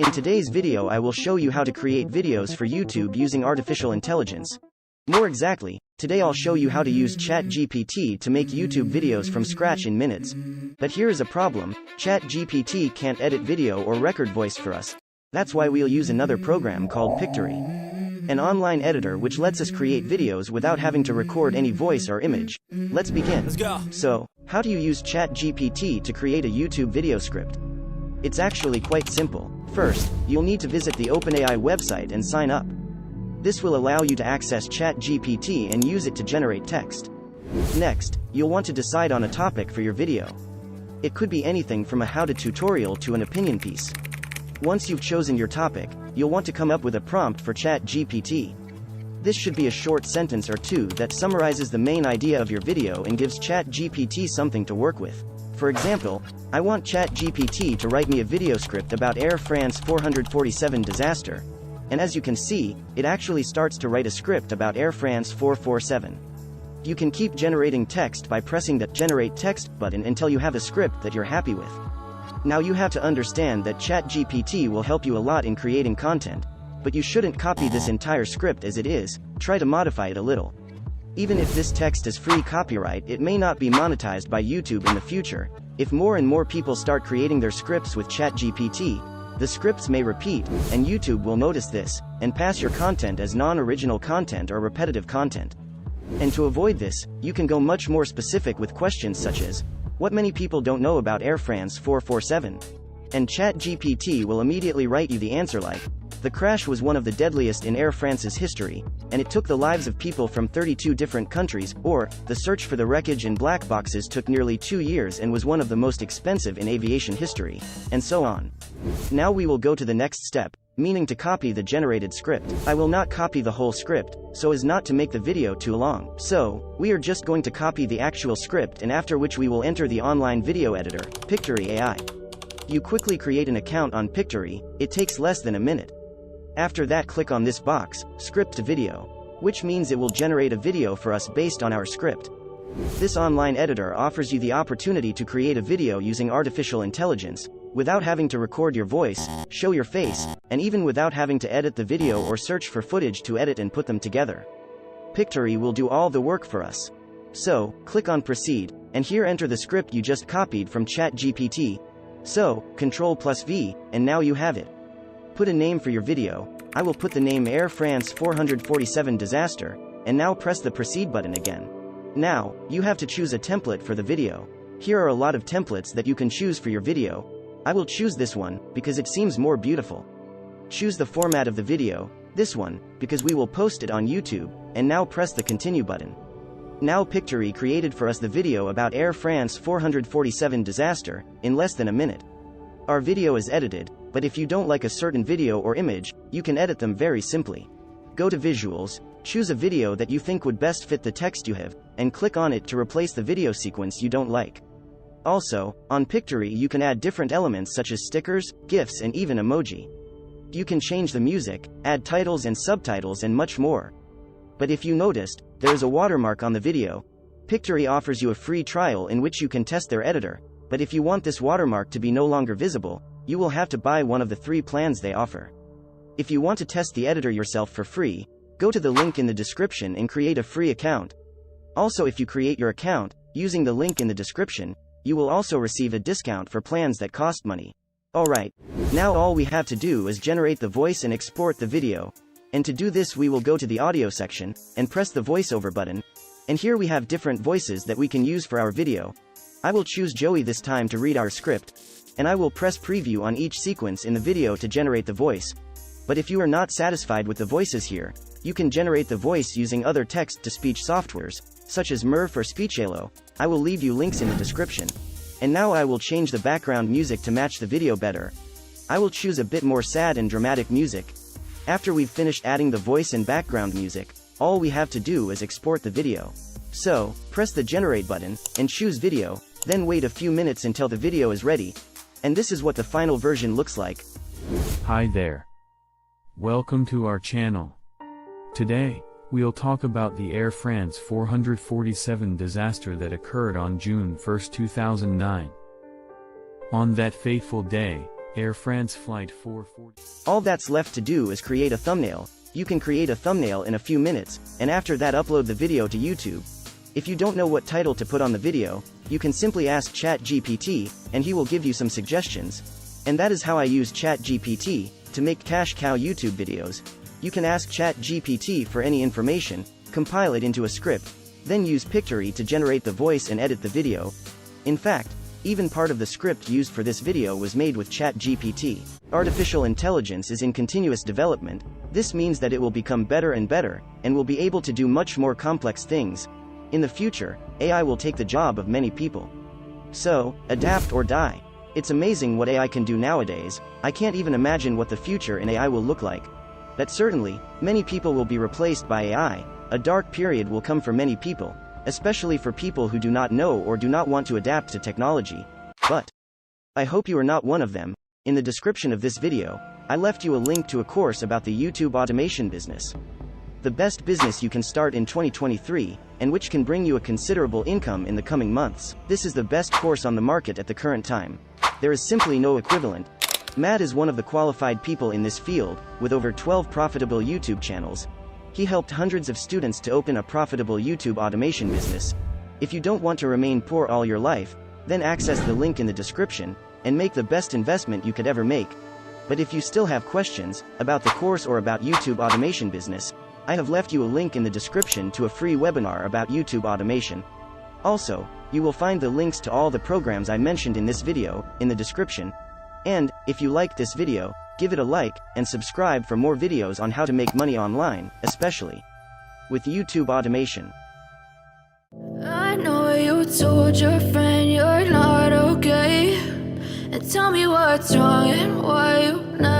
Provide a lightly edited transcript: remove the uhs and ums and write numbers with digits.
In today's video I will show you how to create videos for YouTube using artificial intelligence. More exactly, today I'll show you how to use ChatGPT to make YouTube videos from scratch in minutes. But here is a problem: ChatGPT can't edit video or record voice for us. That's why we'll use another program called Pictory, an online editor which lets us create videos without having to record any voice or image. Let's begin. Let's go. So, how do you use ChatGPT to create a YouTube video script? It's actually quite simple. First, you'll need to visit the OpenAI website and sign up. This will allow you to access ChatGPT and use it to generate text. Next, you'll want to decide on a topic for your video. It could be anything from a how-to tutorial to an opinion piece. Once you've chosen your topic, you'll want to come up with a prompt for ChatGPT. This should be a short sentence or two that summarizes the main idea of your video and gives ChatGPT something to work with. For example, I want ChatGPT to write me a video script about Air France 447 disaster. And as you can see, it actually starts to write a script about Air France 447. You can keep generating text by pressing that Generate Text button until you have a script that you're happy with. Now you have to understand that ChatGPT will help you a lot in creating content, but you shouldn't copy this entire script as it is. Try to modify it a little. Even if this text is free copyright, it may not be monetized by YouTube in the future. If more and more people start creating their scripts with ChatGPT, the scripts may repeat, and YouTube will notice this, and pass your content as non-original content or repetitive content. And to avoid this, you can go much more specific with questions such as, what many people don't know about Air France 447? And ChatGPT will immediately write you the answer like, the crash was one of the deadliest in Air France's history, and it took the lives of people from 32 different countries, or, the search for the wreckage in black boxes took nearly 2 years and was one of the most expensive in aviation history, and so on. Now we will go to the next step, meaning to copy the generated script. I will not copy the whole script, so as not to make the video too long. So, we are just going to copy the actual script, and after which we will enter the online video editor, Pictory AI. You quickly create an account on Pictory, it takes less than a minute. After that, click on this box, Script to Video, which means it will generate a video for us based on our script. This online editor offers you the opportunity to create a video using artificial intelligence, without having to record your voice, show your face, and even without having to edit the video or search for footage to edit and put them together. Pictory will do all the work for us. So, click on Proceed, and here enter the script you just copied from ChatGPT. So, Ctrl+V, and now you have it. Put a name for your video. I will put the name Air France 447 disaster, and now press the Proceed button again. Now, you have to choose a template for the video. Here are a lot of templates that you can choose for your video. I will choose this one, because it seems more beautiful. Choose the format of the video, this one, because we will post it on YouTube, and now press the Continue button. Now Pictory created for us the video about Air France 447 disaster, in less than a minute. Our video is edited, but if you don't like a certain video or image, you can edit them very simply. Go to Visuals, choose a video that you think would best fit the text you have, and click on it to replace the video sequence you don't like. Also, on Pictory you can add different elements such as stickers, GIFs and even emoji. You can change the music, add titles and subtitles and much more. But if you noticed, there is a watermark on the video. Pictory offers you a free trial in which you can test their editor, but if you want this watermark to be no longer visible, you will have to buy one of the 3 plans they offer. If you want to test the editor yourself for free, go to the link in the description and create a free account. Also, if you create your account, using the link in the description, you will also receive a discount for plans that cost money. Alright, now all we have to do is generate the voice and export the video. And to do this we will go to the audio section, and press the voiceover button. And here we have different voices that we can use for our video. I will choose Joey this time to read our script, and I will press preview on each sequence in the video to generate the voice. But if you are not satisfied with the voices here, you can generate the voice using other text-to-speech softwares, such as Murf or Speechelo. I will leave you links in the description. And now I will change the background music to match the video better. I will choose a bit more sad and dramatic music. After we've finished adding the voice and background music, all we have to do is export the video. So, press the Generate button, and choose Video, then wait a few minutes until the video is ready. And this is what the final version looks like. Hi there. Welcome to our channel. Today, we'll talk about the Air France 447 disaster that occurred on June 1, 2009. On that fateful day, Air France Flight 440. All that's left to do is create a thumbnail. You can create a thumbnail in a few minutes, and after that upload the video to YouTube. If you don't know what title to put on the video, you can simply ask ChatGPT, and he will give you some suggestions. And that is how I use ChatGPT to make cash cow YouTube videos. You can ask ChatGPT for any information, compile it into a script, then use Pictory to generate the voice and edit the video. In fact, even part of the script used for this video was made with ChatGPT. Artificial intelligence is in continuous development. This means that it will become better and better, and will be able to do much more complex things. In the future, AI will take the job of many people. So, adapt or die. It's amazing what AI can do nowadays. I can't even imagine what the future in AI will look like. But certainly, many people will be replaced by AI. A dark period will come for many people, especially for people who do not know or do not want to adapt to technology. But I hope you are not one of them. In the description of this video, I left you a link to a course about the YouTube automation business. The best business you can start in 2023, and which can bring you a considerable income in the coming months. This is the best course on the market at the current time. There is simply no equivalent. Matt is one of the qualified people in this field, with over 12 profitable YouTube channels. He helped hundreds of students to open a profitable YouTube automation business. If you don't want to remain poor all your life, then access the link in the description, and make the best investment you could ever make. But if you still have questions, about the course or about YouTube automation business, I have left you a link in the description to a free webinar about YouTube automation. Also, you will find the links to all the programs I mentioned in this video, in the description. And, if you liked this video, give it a like, and subscribe for more videos on how to make money online, especially with YouTube automation. I know you told your friend you're not okay, and tell me what's wrong and why you never